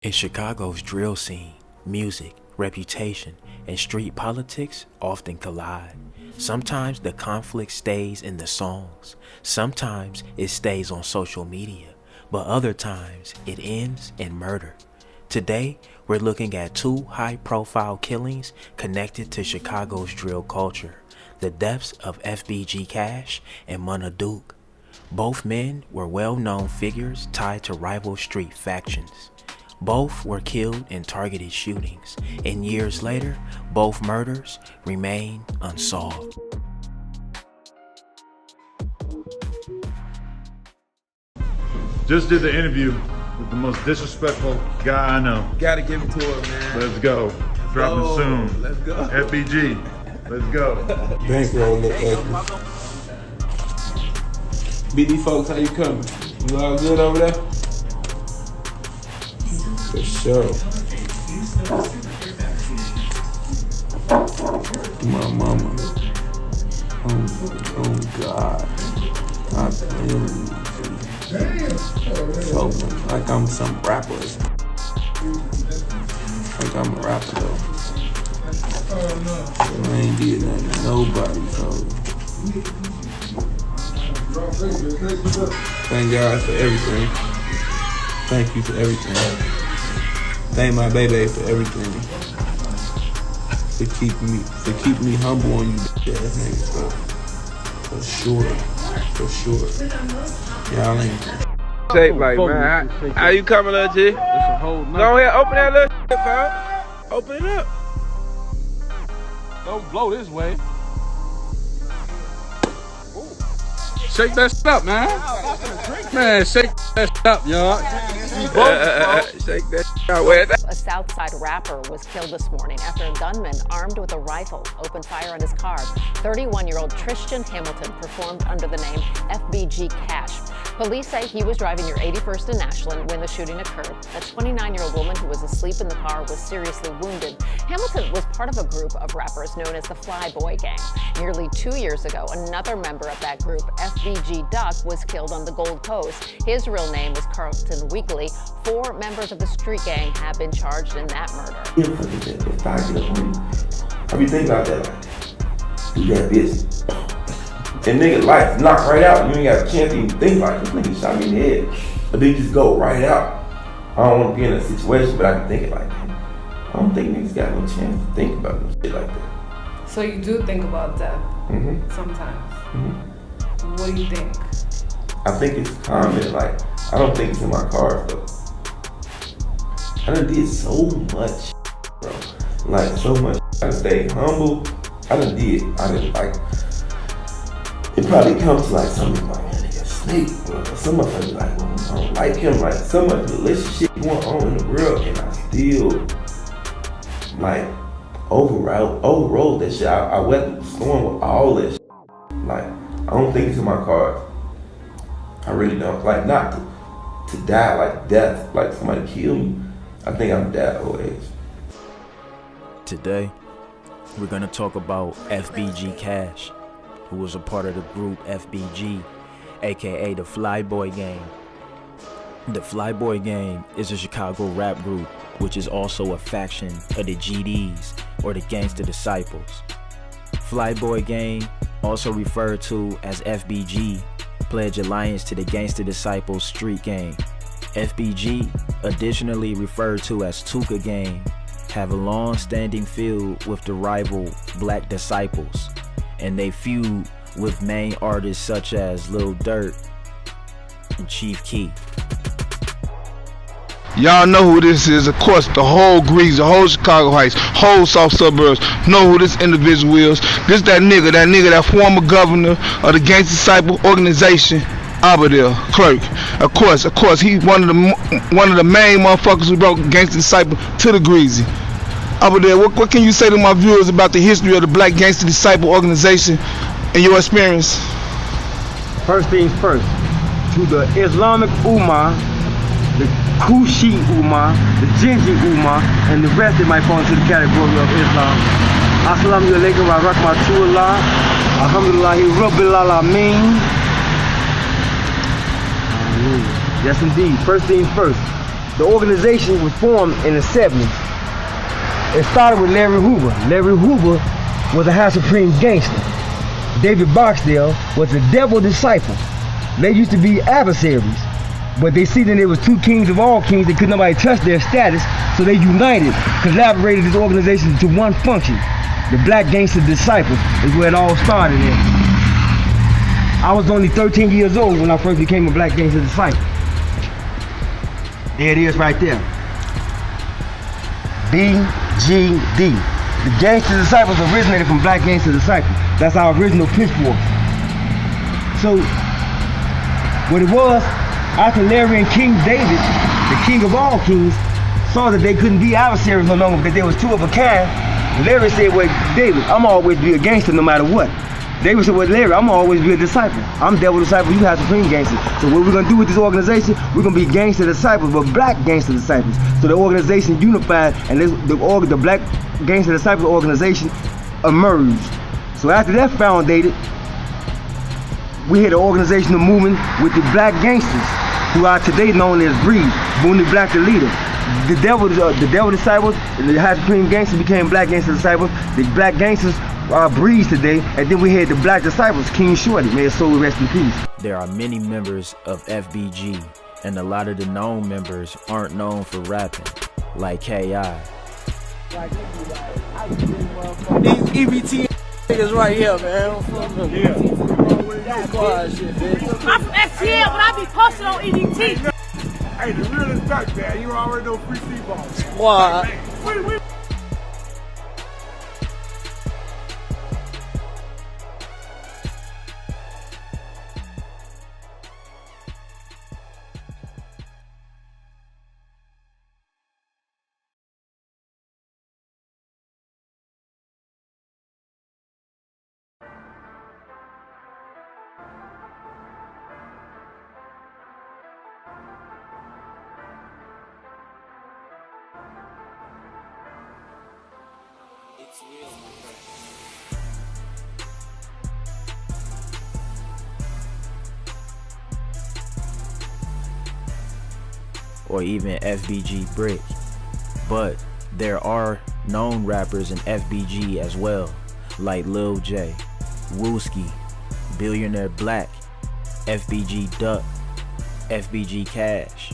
In Chicago's drill scene, music, reputation, and street politics often collide. Sometimes the conflict stays in the songs, sometimes it stays on social media, but other times it ends in murder. Today, we're looking at two high-profile killings connected to Chicago's drill culture, the deaths of FBG Cash and Munna. Both men were well-known figures tied to rival street factions. Both were killed in targeted shootings, and years later, both murders remain unsolved. Just did the interview with the most disrespectful guy I know. Gotta give it to him, man. Let's go. Dropping soon. Let's go. FBG. Let's go. Bankroll look like BD folks, how you coming? You all good over there? For sure. My mama. Oh God. I feel like I'm some rapper. Like I'm a rapper though. I ain't did nothing to nobody, so thank God for everything. Thank you for everything. Thank my baby for everything. To keep me humble on you ass niggas. For sure. Y'all ain't shape like, man. How you coming, little G? Go ahead, open that little shit, pal. Open it up. Don't blow this way. Shake that shit up, man. Man, shake that shit up, y'all. Shake that shit out with it. A Southside rapper was killed this morning after a gunman armed with a rifle opened fire on his car. 31-year-old Tristan Hamilton performed under the name FBG Cash. Police say he was driving near 81st and Ashland when the shooting occurred. A 29-year-old woman who was asleep in the car was seriously wounded. Hamilton was part of a group of rappers known as the Flyboy Gang. Nearly 2 years ago, another member of that group, FBG Duck, was killed on the Gold Coast. His real name is Carlton Weekly. 4 members of the street gang have been charged in that murder. If I get up on you, I be thinking about that like, you got this. And nigga life knocked right out. You ain't got a chance to even think like, this nigga shot me in the head. But they just go right out. I don't want to be in a situation, but I can think it like that. I don't think niggas got no chance to think about no shit like that. So you do think about death sometimes. What do you think? I think it's common. Like, I don't think it's in my cards though. I done did so much, bro. Like, so much. I done stayed humble. I done like, it probably comes to like something like, man, nigga, snake, bro. Some motherfuckers like, well, I don't like him. Like, so much delicious shit going on in the world, and I still, like, overrode that shit. I weathered the storm with all that shit. Like, I don't think it's in my cards. I really don't. Like, not to die, like death, like somebody kill me. I think I'm that old age. Today, we're gonna talk about FBG Cash, who was a part of the group FBG, aka the Flyboy Gang. The Flyboy Gang is a Chicago rap group, which is also a faction of the GDs, or the Gangsta Disciples. Flyboy Gang, also referred to as FBG, pledge allegiance to the Gangsta Disciples street gang. FBG, additionally referred to as Tuka Gang, have a long-standing feud with the rival Black Disciples, and they feud with main artists such as Lil Durk and Chief Keef. Y'all know who this is, of course. The whole Grease, the whole Chicago Heights, whole South Suburbs know who this individual is. This that former governor of the Gangsta Disciple organization, Aberdell Clerk. Of course, he one of the main motherfuckers who brought Gangsta Disciple to the Greasy. Aberdell, what can you say to my viewers about the history of the Black Gangsta Disciple organization and your experience? First things first, to the Islamic Ummah, the Kushi Ummah, the Jinji Ummah, and the rest that might fall into the category of Islam. Assalamu alaikum wa rahmatullah. Alhamdulillahi rabbil alameen. Yes indeed. First things first. The organization was formed in the 70s. It started with Larry Hoover. Larry Hoover was a High Supreme gangster. David Barksdale was a devil disciple. They used to be adversaries, but they see that there was two kings of all kings that could nobody touch their status, so they united, collaborated this organization to one function. The Black Gangster Disciples is where it all started in. I was only 13 years old when I first became a Black Gangster Disciple. There it is right there. BGD. The Gangster Disciples originated from Black Gangster Disciples. That's our original pitchfork. So, what it was, after Larry and King David, the king of all kings, saw that they couldn't be adversaries no longer because they was two of a kind, Larry said, well, David, I'm always be a gangster no matter what. David said, well, Larry, I'm always be a disciple. I'm devil disciple, you have supreme gangster. So what we're gonna do with this organization, we're gonna be gangster disciples, but black gangster disciples. So the organization unified, and the Black Gangster Disciples organization emerged. So after that founded, we had an organizational movement with the black gangsters, who are today known as Breed, Booney Black the leader. The devil disciples, the High Supreme Gangsters became Black Gangster Disciples. The black gangsters are Breeds today, and then we had the Black Disciples, King Shorty, may his soul rest in peace. There are many members of FBG, and a lot of the known members aren't known for rapping, like K.I. These EBT niggas right here, man. I'm from STL, but I be posting on EBT. Hey, the realest back there. You already know free C-ball. What? or even FBG Brick, but there are known rappers in FBG as well, like Lil J, Wooski, Billionaire Black, FBG Duck, FBG Cash,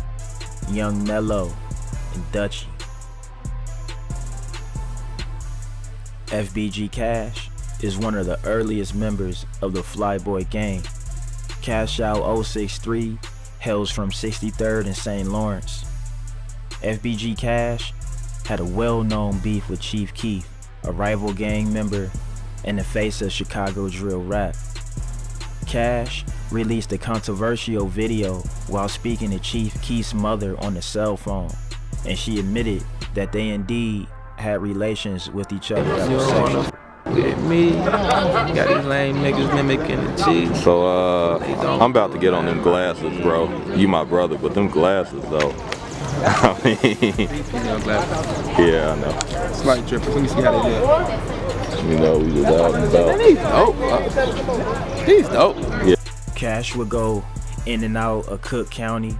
Young Mello, and Dutchy. FBG Cash is one of the earliest members of the Flyboy gang. Cash Out 063 hails from 63rd and St. Lawrence. FBG Cash had a well-known beef with Chief Keef, a rival gang member and the face of Chicago drill rap. Cash released a controversial video while speaking to Chief Keef's mother on the cell phone, and she admitted that they indeed had relations with each other that was sexual. With me, got these lame niggas mimicking the cheese. So I'm about to get on them glasses, bro. You my brother, but them glasses though. I mean, yeah, I know. Slight trip. Let me see how they look. You know, we just out and about. He's dope. Yeah. Cash would go in and out of Cook County,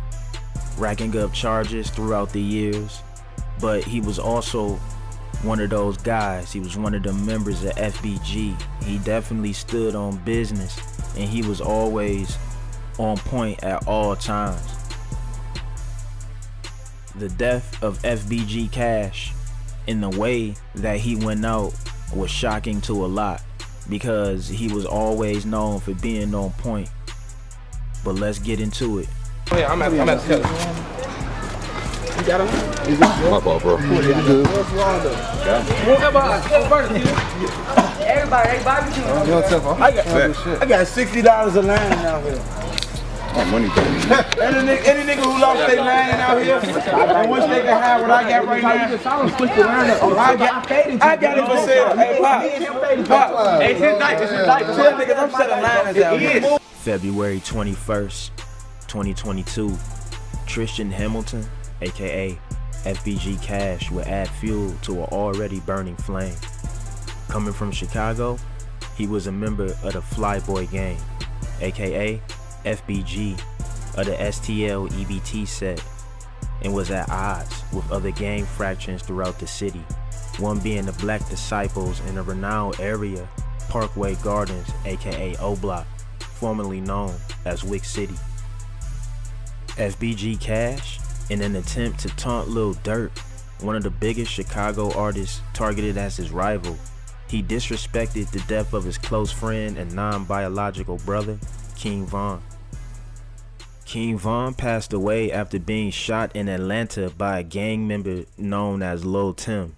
racking up charges throughout the years, but he was also one of those guys. He was one of the members of FBG. He definitely stood on business, and he was always on point at all times. The death of FBG Cash, in the way that he went out, was shocking to a lot, because he was always known for being on point. But let's get into it. Oh yeah, I'm at the cut. You got him? My fault, bro. Good. Everybody barbecue. I got $60 a line out here. My money, baby. Any nigga who lost their line out here, and wish they could have what I got right now. I got it for sale. Hey, Pop. Hey, it's his night. Tell niggas I'm selling lines out here. February 21st, 2022, Tristan Hamilton, aka FBG Cash, would add fuel to an already burning flame. Coming from Chicago, he was a member of the Flyboy gang, aka FBG, of the STL EBT set. and was at odds with other gang fractions throughout the city, one being the Black Disciples in the renowned area Parkway Gardens, aka O-Block, formerly known as Wick City. FBG Cash, in an attempt to taunt Lil Durk, one of the biggest Chicago artists targeted as his rival, he disrespected the death of his close friend and non-biological brother, King Von. King Von passed away after being shot in Atlanta by a gang member known as Lil Tim.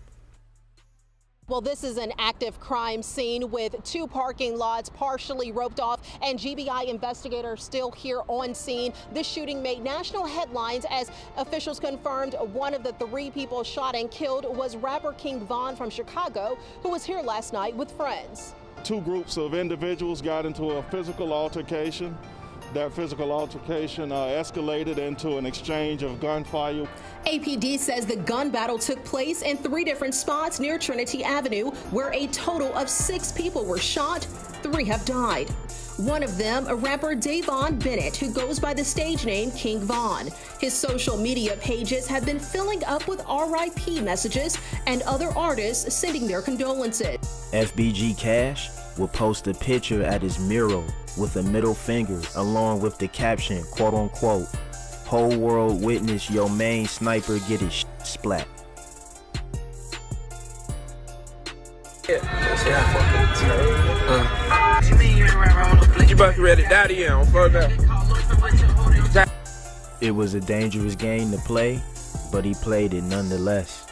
Well, this is an active crime scene with 2 parking lots partially roped off and GBI investigators still here on scene. This shooting made national headlines as officials confirmed one of the 3 people shot and killed was rapper King Von from Chicago, who was here last night with friends. 2 groups of individuals got into a physical altercation. That physical altercation escalated into an exchange of gunfire. APD says the gun battle took place in 3 different spots near Trinity Avenue, where a total of 6 people were shot. 3 have died. One of them, a rapper Davon Bennett, who goes by the stage name King Von. His social media pages have been filling up with RIP messages and other artists sending their condolences. FBG Cash will post a picture at his mural with a middle finger along with the caption, quote unquote, "Whole world witness your main sniper get his splat." You about to read it daddy on further. It was a dangerous game to play, but he played it nonetheless.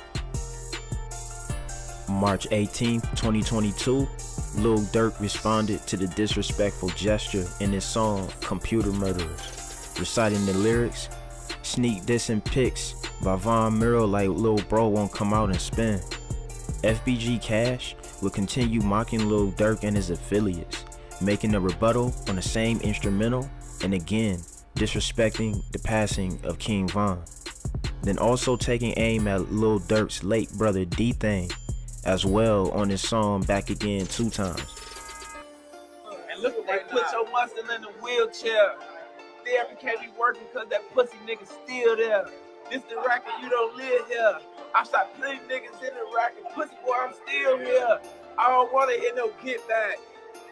March 18th, 2022, Lil Durk responded to the disrespectful gesture in his song Computer Murderers, reciting the lyrics, "Sneak dissing pics by Von Mural like Lil Bro won't come out and spin." FBG Cash will continue mocking Lil Durk and his affiliates, making a rebuttal on the same instrumental and again disrespecting the passing of King Von. Then also taking aim at Lil Durk's late brother D-Thing as well on his song Back Again 2 times. And look at that, put your muscle in the wheelchair. Therapy can't be working because that pussy nigga still there. This the racket, you don't live here. I start putting niggas in the racket. Pussy boy, I'm still here. I don't want to hear no get back.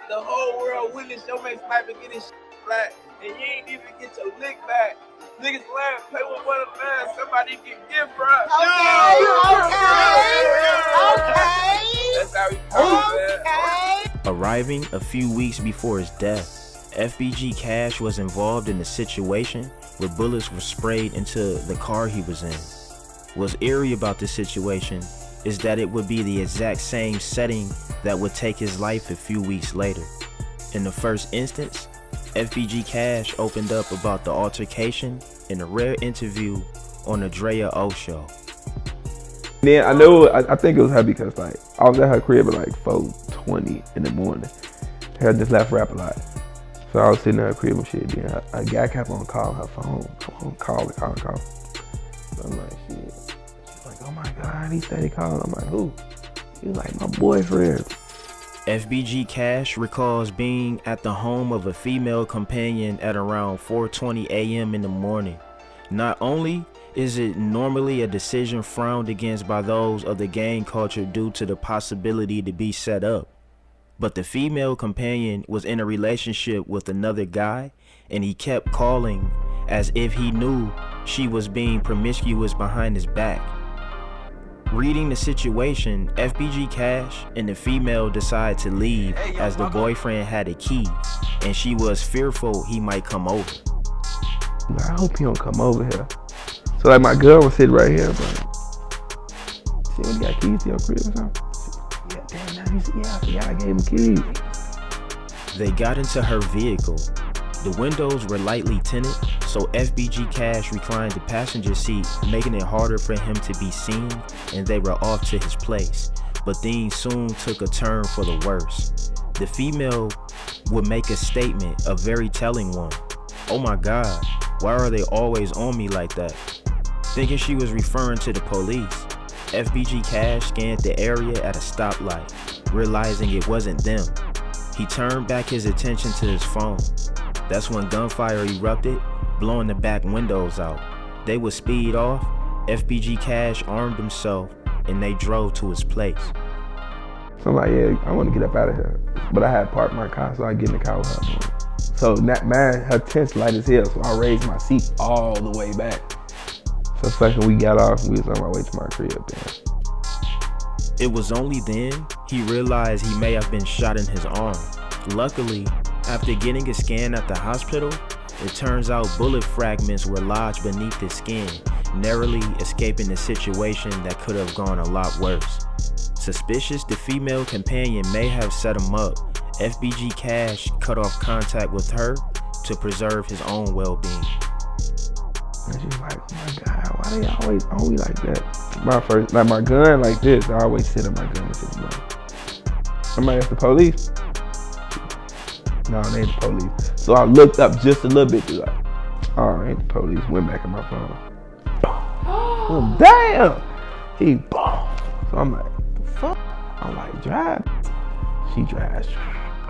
The whole world witness your man sniper get his shit flat, and you ain't even get your lick back. Niggas land, play with one another, somebody get gift from. Okay. That's how he comes, man. Arriving a few weeks before his death, FBG Cash was involved in a situation where bullets were sprayed into the car he was in. What's eerie about this situation is that it would be the exact same setting that would take his life a few weeks later. In the first instance, FBG Cash opened up about the altercation in a rare interview on the Drea O Show. Then I think it was her because like I was at her crib at like 4:20 in the morning. Her just left rap a lot. So I was sitting at her crib and shit. Then a guy kept on calling her phone. Call. So I'm like, shit. She's like, oh my God, he steady calling. I'm like, who? He was like, my boyfriend. FBG Cash recalls being at the home of a female companion at around 4:20 a.m. in the morning. Not only is it normally a decision frowned against by those of the gang culture due to the possibility to be set up, but the female companion was in a relationship with another guy and he kept calling as if he knew she was being promiscuous behind his back. Reading the situation, FBG Cash and the female decide to leave as the boyfriend had a key and she was fearful he might come over. I hope he don't come over here. So like my girl was sitting right here, but shit, when you got keys to your crib or something? Yeah, damn, now yeah, I gave him keys. They got into her vehicle. The windows were lightly tinted, so FBG Cash reclined the passenger seat, making it harder for him to be seen, and they were off to his place. But things soon took a turn for the worse. The female would make a statement, a very telling one. "Oh my God, why are they always on me like that?" Thinking she was referring to the police, FBG Cash scanned the area at a stoplight, realizing it wasn't them. He turned back his attention to his phone. That's when gunfire erupted, blowing the back windows out. they would speed off, FBG Cash armed himself and they drove to his place. So I'm like, yeah, I want to get up out of here. But I had parked my car, so I get in the car with her. So that man, her tent's light as hell, so I raised my seat all the way back. So second we got off, we was on our way to my crib then. It was only then he realized he may have been shot in his arm. Luckily, after getting a scan at the hospital, it turns out bullet fragments were lodged beneath his skin, narrowly escaping a situation that could have gone a lot worse. Suspicious the female companion may have set him up, FBG Cash cut off contact with her to preserve his own well-being. And she's like, oh my God, why they always on me like that? My gun like this, I always sit on my gun and sit like, somebody at the police? No, they ain't the police. So I looked up just a little bit, like, oh, ain't the police. Went back in my phone. Oh, damn! He boom. So I'm like, the fuck? I'm like, drive. She drives.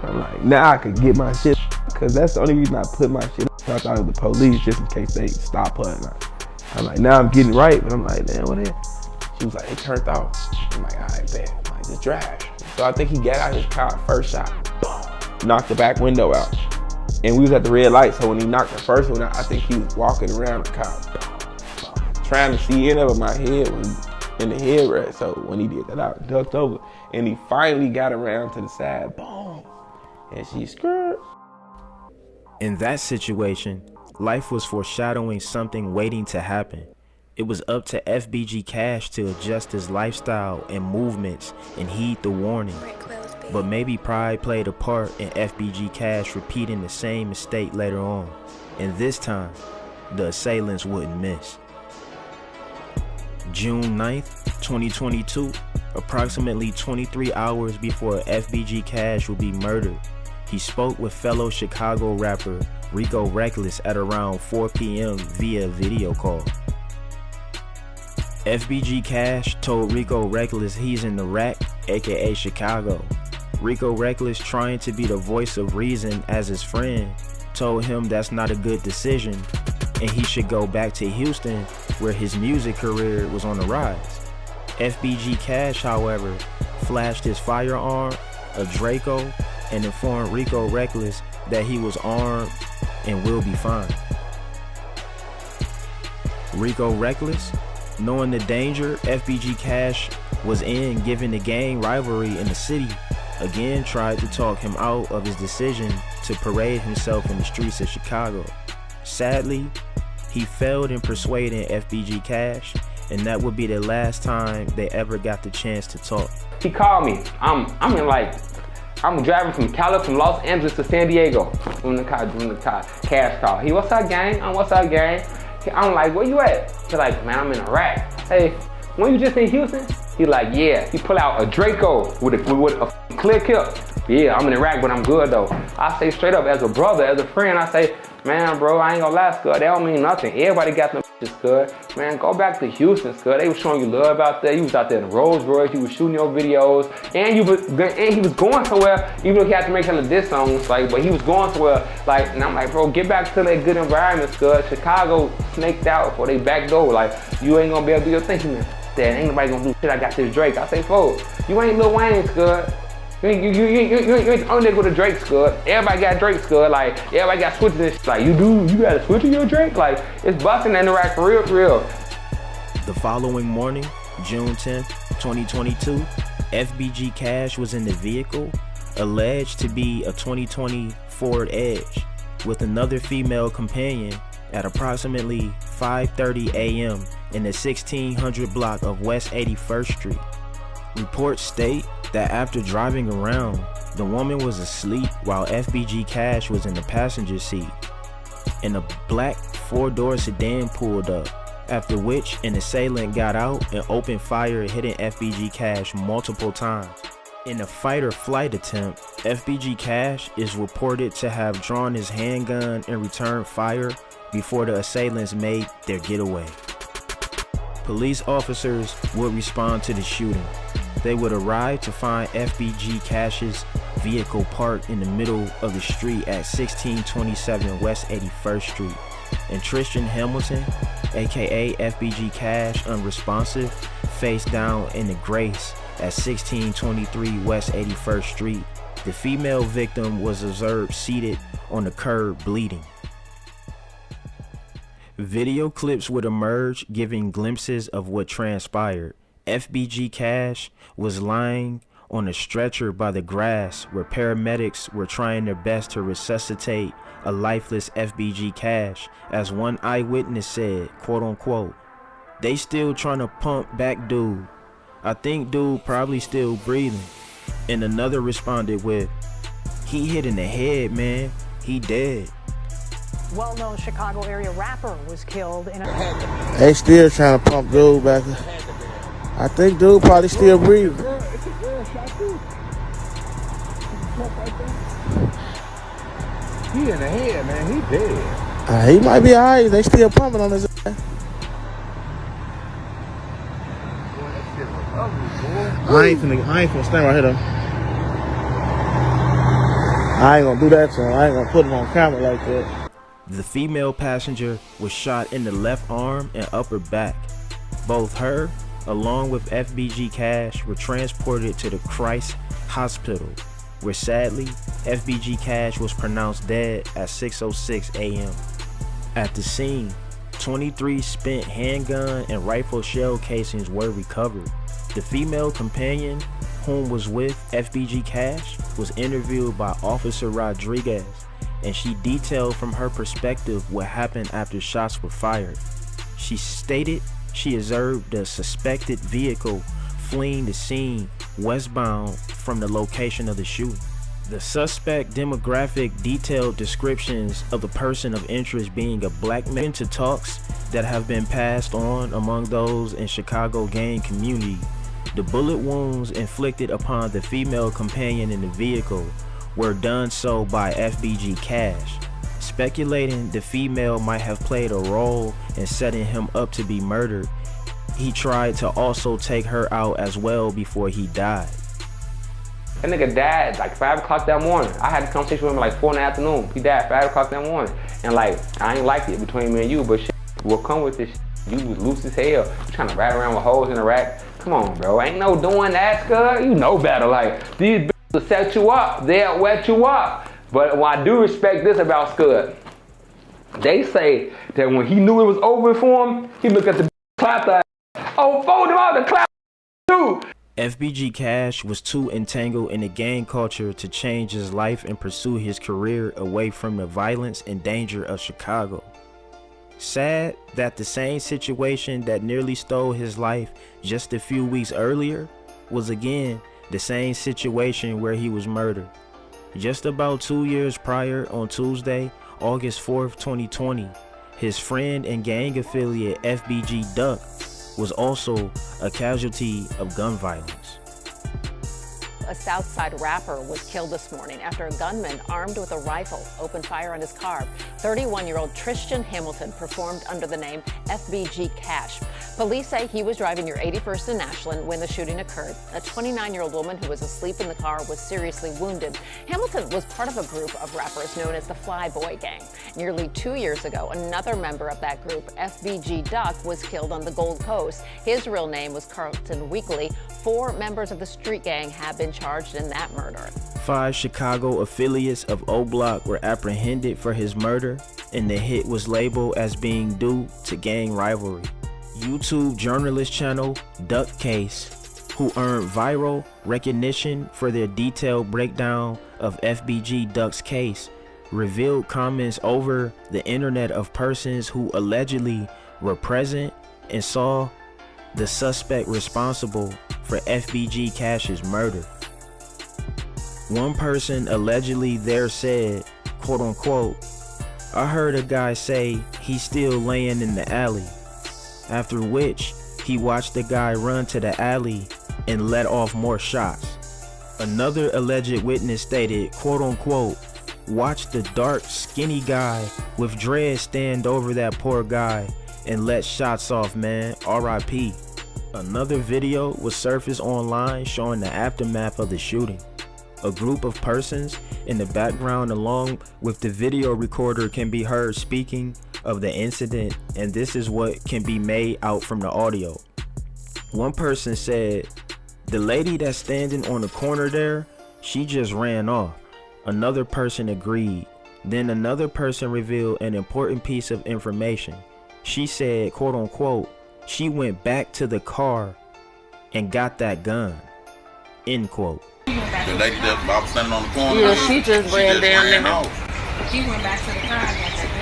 I'm like, now I could get my shit, cause that's the only reason I put my shit. I thought it was the police, just in case they stop her. And I'm like, now I'm getting right, but I'm like, damn, what is? She was like, it turned off. I'm like, all right, bet. I'm like, just drive. So I think he got out his car first shot. Boom. Knocked the back window out. And we was at the red light, so when he knocked the first one out, I think he was walking around the car, trying to see in over my head in the headrest. So when he did that, I ducked over, and he finally got around to the side, boom, and she screwed. In that situation, life was foreshadowing something waiting to happen. It was up to FBG Cash to adjust his lifestyle and movements and heed the warning. But maybe pride played a part in FBG Cash repeating the same mistake later on. And this time, the assailants wouldn't miss. June 9th, 2022, approximately 23 hours before FBG Cash will be murdered, he spoke with fellow Chicago rapper Rico Reckless at around 4 p.m. via video call. FBG Cash told Rico Reckless he's in the rack, aka Chicago. Rico Reckless, trying to be the voice of reason as his friend, told him that's not a good decision and he should go back to Houston where his music career was on the rise. FBG Cash, however, flashed his firearm, a Draco, and informed Rico Reckless that he was armed and will be fine. Rico Reckless, knowing the danger FBG Cash was in given the gang rivalry in the city, again tried to talk him out of his decision to parade himself in the streets of Chicago. Sadly, he failed in persuading FBG Cash, and that would be the last time they ever got the chance to talk. He called me. I'm driving from Los Angeles to San Diego. Doing the car, Cash call. He, what's up, gang? What's up, gang? I'm like, where you at? He's like, man, I'm in Iraq. Hey, when you just in Houston? He like, yeah. He pull out a Draco with a clear clip. Yeah, I'm in Iraq, but I'm good though. I say straight up, as a brother, as a friend, I say, man, bro, I ain't gonna lie, Scud, that don't mean nothing. Everybody got them Scud. Man, go back to Houston, Scud. They was showing you love out there. You was out there in Rolls Royce. You was shooting your videos, and he was going somewhere. Even though he had to make hella diss songs, like, but he was going somewhere. Like, and I'm like, bro, get back to that good environment, Scud. Chicago snaked out for they back door. Like, you ain't gonna be able to do your thing, man. That ain't nobody gonna do shit. I got this Drake. I say, folks, you ain't Lil Wayne, Scud. You ain't the only nigga with a Drake, Scud. Everybody got Drake, Scud. Like, everybody got switches and shit. Like, you got to switch to your Drake? Like, it's busting in the rack for real. The following morning, June 10th, 2022, FBG Cash was in the vehicle, alleged to be a 2020 Ford Edge, with another female companion at approximately 5:30 a.m. in the 1600 block of West 81st Street. Reports state that after driving around, the woman was asleep while FBG Cash was in the passenger seat, and a black 4-door sedan pulled up, after which an assailant got out and opened fire, hitting FBG Cash multiple times. In a fight or flight attempt, FBG Cash is reported to have drawn his handgun and returned fire before the assailants made their getaway. Police officers would respond to the shooting. They would arrive to find FBG Cash's vehicle parked in the middle of the street at 1627 West 81st Street, and Tristan Hamilton, aka FBG Cash, unresponsive, face down in the Grace at 1623 West 81st Street. The female victim was observed seated on the curb bleeding. Video clips would emerge giving glimpses of what transpired. FBG Cash was lying on a stretcher by the grass where paramedics were trying their best to resuscitate a lifeless FBG Cash. As one eyewitness said, quote unquote, "They still trying to pump back dude. I think dude probably still breathing." And another responded with, "He hit in the head, man. He dead." Well-known Chicago area rapper was killed in a... They still trying to pump dude back. I think dude probably still breathing. He in the head, man. He dead. He might be alright. They still pumping on his ass. I ain't finna stand right here though. I ain't gonna do that to him. I ain't gonna put him on camera like that. The female passenger was shot in the left arm and upper back. Both her, along with FBG Cash, were transported to the Christ Hospital, where sadly, FBG Cash was pronounced dead at 6:06 a.m. At the scene, 23 spent handgun and rifle shell casings were recovered. The female companion, whom was with FBG Cash, was interviewed by Officer Rodriguez, and she detailed from her perspective what happened after shots were fired. She stated she observed the suspected vehicle fleeing the scene westbound from the location of the shooting. The suspect demographic detailed descriptions of the person of interest being a black man. Into talks that have been passed on among those in Chicago gang community. The bullet wounds inflicted upon the female companion in the vehicle were done so by FBG Cash, speculating the female might have played a role in setting him up to be murdered. He tried to also take her out as well before he died. That nigga died like 5 o'clock that morning. I had a conversation with him like 4 in the afternoon. He died 5 o'clock that morning. And like, I ain't liked it between me and you, but shit will come with this shit. You was loose as hell. You trying to ride around with holes in the rack. Come on, bro. Ain't no doing that, Scud. You know better. Like, these bitches will set you up. They'll wet you up. But I do respect this about Scud. They say that when he knew it was over for him, he looked at the clap that. Oh, fold him out the clap too. FBG Cash was too entangled in the gang culture to change his life and pursue his career away from the violence and danger of Chicago. Sad that the same situation that nearly stole his life just a few weeks earlier was again the same situation where he was murdered. Just about 2 years prior, on Tuesday, August 4th, 2020, his friend and gang affiliate FBG Duck was also a casualty of gun violence. A Southside rapper was killed this morning after a gunman armed with a rifle opened fire on his car. 31-year-old Tristan Hamilton performed under the name FBG Cash. Police say he was driving near 81st and Ashland when the shooting occurred. A 29-year-old woman who was asleep in the car was seriously wounded. Hamilton was part of a group of rappers known as the Flyboy Gang. Nearly 2 years ago, another member of that group, FBG Duck, was killed on the Gold Coast. His real name was Carlton Weekly. 4 members of the street gang have been charged in that murder. 5 Chicago affiliates of O Block were apprehended for his murder, and the hit was labeled as being due to gang rivalry. YouTube journalist channel Duck Case, who earned viral recognition for their detailed breakdown of FBG Duck's case, revealed comments over the internet of persons who allegedly were present and saw the suspect responsible for FBG Cash's murder. One person allegedly there said, quote unquote, "I heard a guy say he's still laying in the alley," after which he watched the guy run to the alley and let off more shots. Another alleged witness stated, quote unquote, "Watch the dark skinny guy with dreads stand over that poor guy and let shots off, man, RIP. Another video was surfaced online showing the aftermath of the shooting. A group of persons in the background along with the video recorder can be heard speaking of the incident, and this is what can be made out from the audio. One person said, "The lady that's standing on the corner there, she just ran off." Another person agreed. Then another person revealed an important piece of information. She said, quote unquote, she went back to the car and got that gun, end quote. The lady that I was standing on the corner. Yeah, she just ran down there. off. She went back to the car and got that gun.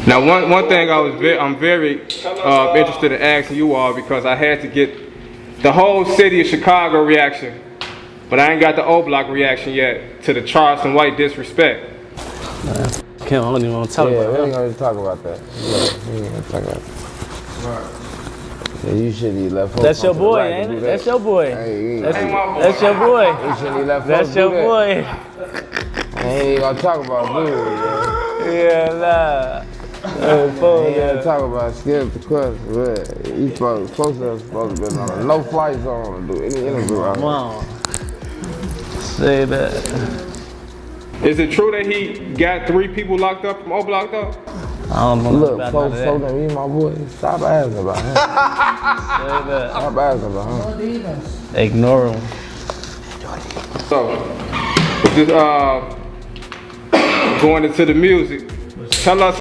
Now, one thing I'm very interested in asking you all, because I had to get the whole city of Chicago reaction, but I ain't got the O Block reaction yet to the Charleston White disrespect. Kim, I don't even want to talk about we that. ain't gonna talk about that. We ain't gonna talk about that. Yeah, you shouldn't even let folks. That's your come to the boy, right to ain't do it? that. That's your boy. Hey, That's your boy. You shouldn't even let folks That's do your that. boy. I ain't even gonna talk about dude. Yeah, nah. Ain't gonna talk about skip the question. Man. You supposed to be on a no flight zone to do any interview out Come on. Say that. Is it true that he got 3 people locked up from O Block though? I don't know. Look, folks told me my boy. Stop asking about him. Stop asking about him. Ignore him. So, just going into the music. Tell us.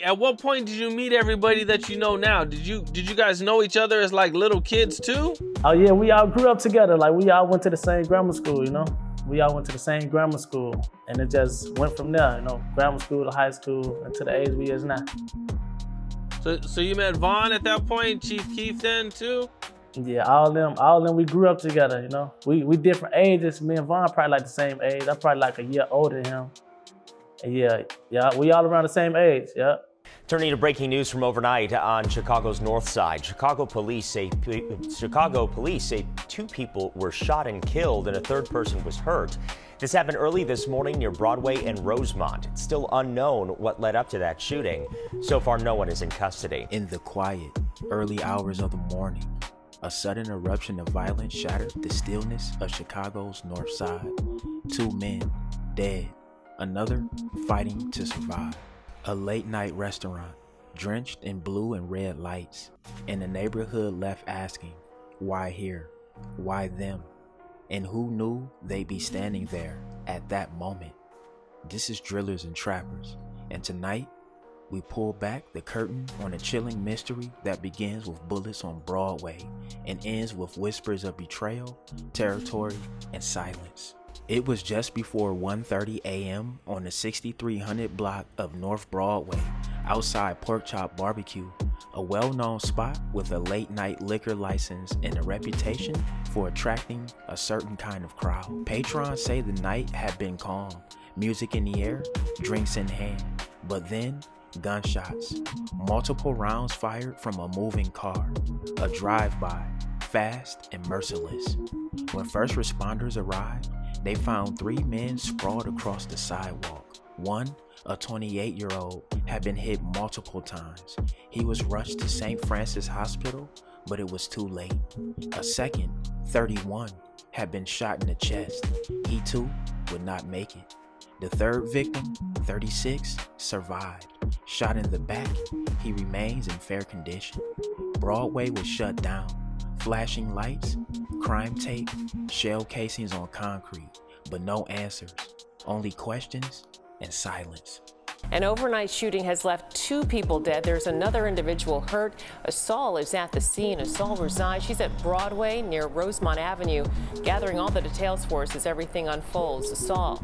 At what point did you meet everybody that you know now? Did you guys know each other as like little kids too? Oh yeah, we all grew up together. Like we all went to the same grammar school, you know? We all went to the same grammar school, and it just went from there, you know, grammar school to high school, and to the age we is now. So you met Vaughn at that point, Chief Keef then too? Yeah, all them, we grew up together, you know. We different ages. Me and Vaughn probably like the same age. I'm probably like a year older than him. And yeah, we all around the same age, yeah. Turning to breaking news from overnight on Chicago's north side. Chicago police say 2 people were shot and killed and a 3rd person was hurt. This happened early this morning near Broadway and Rosemont. It's still unknown what led up to that shooting. So far, no one is in custody. In the quiet, early hours of the morning, a sudden eruption of violence shattered the stillness of Chicago's north side. 2 men dead, another fighting to survive. A late-night restaurant, drenched in blue and red lights, and the neighborhood left asking, why here? Why them? And who knew they'd be standing there at that moment? This is Drillers and Trappers, and tonight, we pull back the curtain on a chilling mystery that begins with bullets on Broadway and ends with whispers of betrayal, territory, and silence. It was just before 1:30 a.m. on the 6300 block of North Broadway, outside Pork Chop Barbecue, a well-known spot with a late-night liquor license and a reputation for attracting a certain kind of crowd. Patrons say the night had been calm, music in the air, drinks in hand, but then gunshots, multiple rounds fired from a moving car, a drive-by, fast and merciless. When first responders arrived, they found 3 men sprawled across the sidewalk. One, a 28-year-old, had been hit multiple times. He was rushed to St. Francis Hospital, but it was too late. A second, 31, had been shot in the chest. He too would not make it. The third victim, 36, survived. Shot in the back, he remains in fair condition. Broadway was shut down. Flashing lights, crime tape, shell casings on concrete, but no answers, only questions and silence. An overnight shooting has left 2 people dead. There's another individual hurt. Asal is at the scene. Asal resides. She's at Broadway near Rosemont Avenue, gathering all the details for us as everything unfolds. Asal.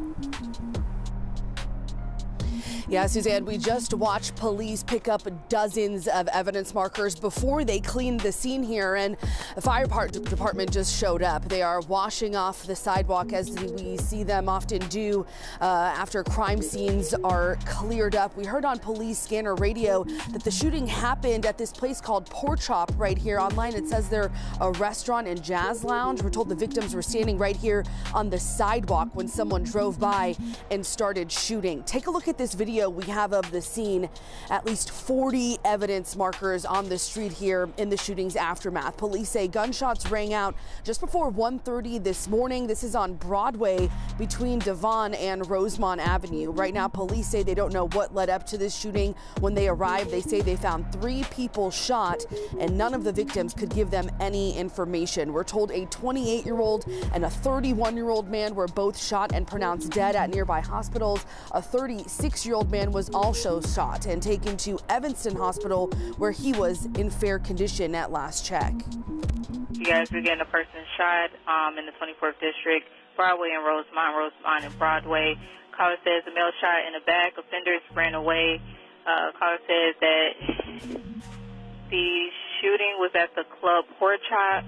Yeah, Suzanne, we just watched police pick up dozens of evidence markers before they cleaned the scene here, and the fire department just showed up. They are washing off the sidewalk, as we see them often do after crime scenes are cleared up. We heard on police scanner radio that the shooting happened at this place called Pork Chop right here. Online it says they're a restaurant and jazz lounge. We're told the victims were standing right here on the sidewalk when someone drove by and started shooting. Take a look at this video video we have of the scene, at least 40 evidence markers on the street here in the shooting's aftermath. Police say gunshots rang out just before 1:30 this morning. This is on Broadway between Devon and Rosemont Avenue. Right now, police say they don't know what led up to this shooting. When they arrived, they say they found 3 people shot, and none of the victims could give them any information. We're told a 28-year-old and a 31-year-old man were both shot and pronounced dead at nearby hospitals. A 36-year-old man was also shot and taken to Evanston Hospital, where he was in fair condition at last check. You guys are getting a person shot in the 24th District, Broadway and Rosemont and Broadway. Caller says the male shot in the back. Offenders ran away. Caller says that the shooting was at the club Pork Chop.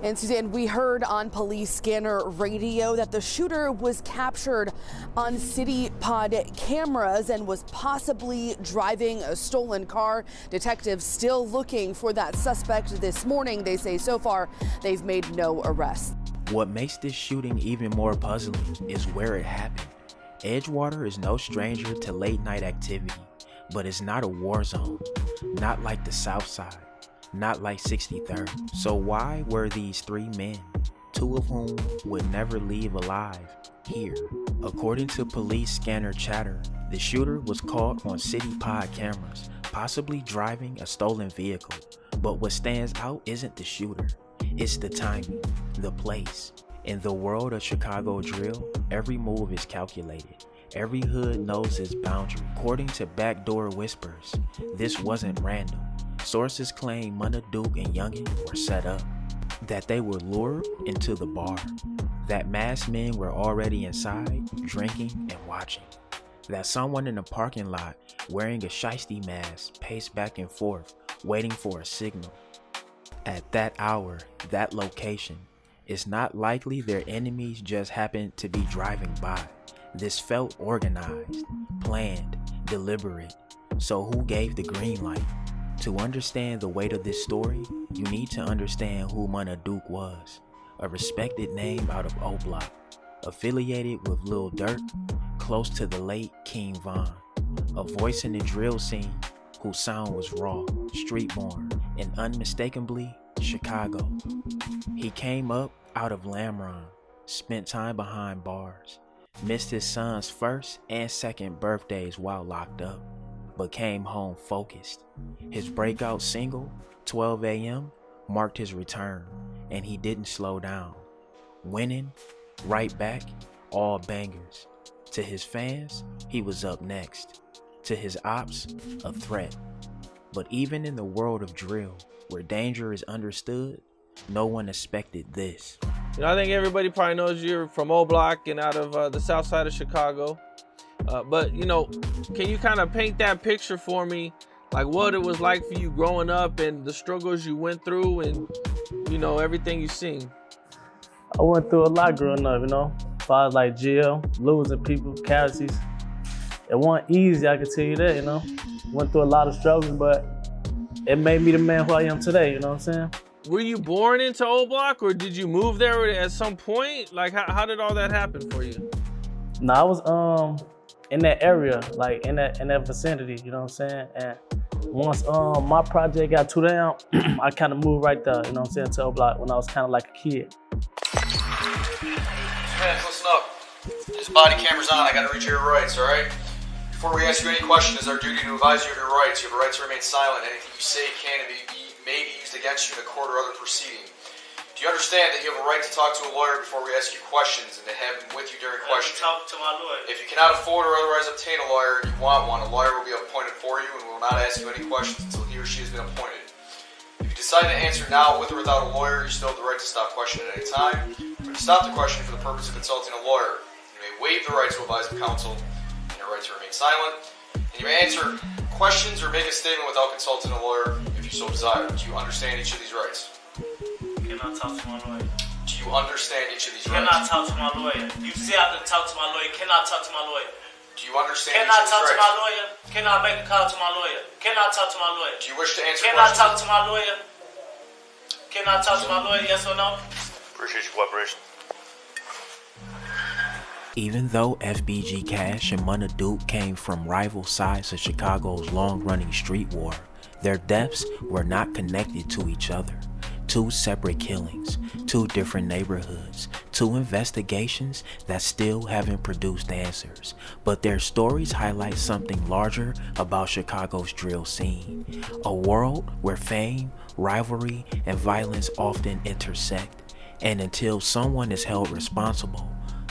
And Suzanne, we heard on police scanner radio that the shooter was captured on City Pod cameras and was possibly driving a stolen car. Detectives still looking for that suspect this morning. They say so far they've made no arrests. What makes this shooting even more puzzling is where it happened. Edgewater is no stranger to late night activity, but it's not a war zone, not like the South Side. Not like 63rd. So why were these 3 men, 2 of whom would never leave alive, here? According to police scanner chatter, the shooter was caught on City Pod cameras, possibly driving a stolen vehicle. But what stands out isn't the shooter, it's the timing, the place. In the world of Chicago drill, every move is calculated. Every hood knows its boundary. According to backdoor whispers, this wasn't random. Sources claim Munna, Duke, and Youngin were set up, that they were lured into the bar, that masked men were already inside, drinking and watching, that someone in the parking lot wearing a shiesty mask paced back and forth, waiting for a signal. At that hour, that location, it's not likely their enemies just happened to be driving by. This felt organized, planned, deliberate. So who gave the green light? To understand the weight of this story, you need to understand who Munna Duke was. A respected name out of O Block, affiliated with Lil Durk, close to the late King Von. A voice in the drill scene whose sound was raw, street-born, and unmistakably Chicago. He came up out of Lamron, spent time behind bars, missed his son's first and second birthdays while locked up, but came home focused. His breakout single, 12 a.m., marked his return, and he didn't slow down. Winning, right back, all bangers. To his fans, he was up next. To his ops, a threat. But even in the world of drill, where danger is understood, no one expected this. You know, I think everybody probably knows you're from O Block and out of the south side of Chicago. But, you know, can you kind of paint that picture for me? Like what it was like for you growing up and the struggles you went through and, you know, everything you've seen. I went through a lot growing up, you know. As far as like jail, losing people, casualties. It wasn't easy, I can tell you that, you know. Went through a lot of struggles, but it made me the man who I am today, you know what I'm saying? Were you born into O Block or did you move there at some point? Like how did all that happen for you? No, I was in that area, like in that vicinity, you know what I'm saying? And once my project got too down, I kind of moved right there, you know what I'm saying, to O Block when I was kind of like a kid. Fans, listen up. This body camera's on, I gotta reach your rights, alright? Before we ask you any question, it's our duty to advise you of your rights. You have a right to remain silent. Anything you say can and may be used against you in a court or other proceeding. Do you understand that you have a right to talk to a lawyer before we ask you questions and to have him with you during questioning? Talk to my lawyer. If you cannot afford or otherwise obtain a lawyer and you want one, a lawyer will be appointed for you and will not ask you any questions until he or she has been appointed. If you decide to answer now with or without a lawyer, you still have the right to stop questioning at any time, or to stop the question for the purpose of consulting a lawyer. You may waive the right to advise of counsel and your right to remain silent. And you may answer questions or make a statement without consulting a lawyer if you so desire. Do you understand each of these rights? Cannot talk to my lawyer. Do you understand each of these Cannot rights? talk to my lawyer. You say I have to talk to my lawyer. Cannot talk to my lawyer. Do you understand Cannot each of talk these to my rights? lawyer. Cannot make a call to my lawyer. Cannot talk to my lawyer. Do you wish to answer Cannot questions? talk to my lawyer. Cannot talk to my lawyer. Yes or no? Appreciate your cooperation. Even though FBG Cash and Munna came from rival sides of Chicago's long-running street war, their deaths were not connected to each other. 2 separate killings, 2 different neighborhoods, 2 investigations that still haven't produced answers. But their stories highlight something larger about Chicago's drill scene. A world where fame, rivalry, and violence often intersect. And until someone is held responsible,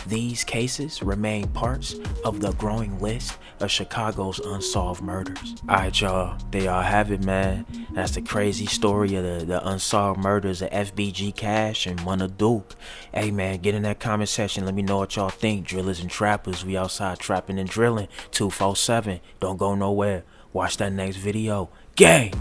these cases remain parts of the growing list of Chicago's unsolved murders. Alright y'all, there y'all have it, man. That's the crazy story of the unsolved murders of FBG Cash and Munna. Hey man, get in that comment section, let me know what y'all think. Drillers and trappers, we outside trapping and drilling 247. Don't go nowhere. Watch that next video. Gang!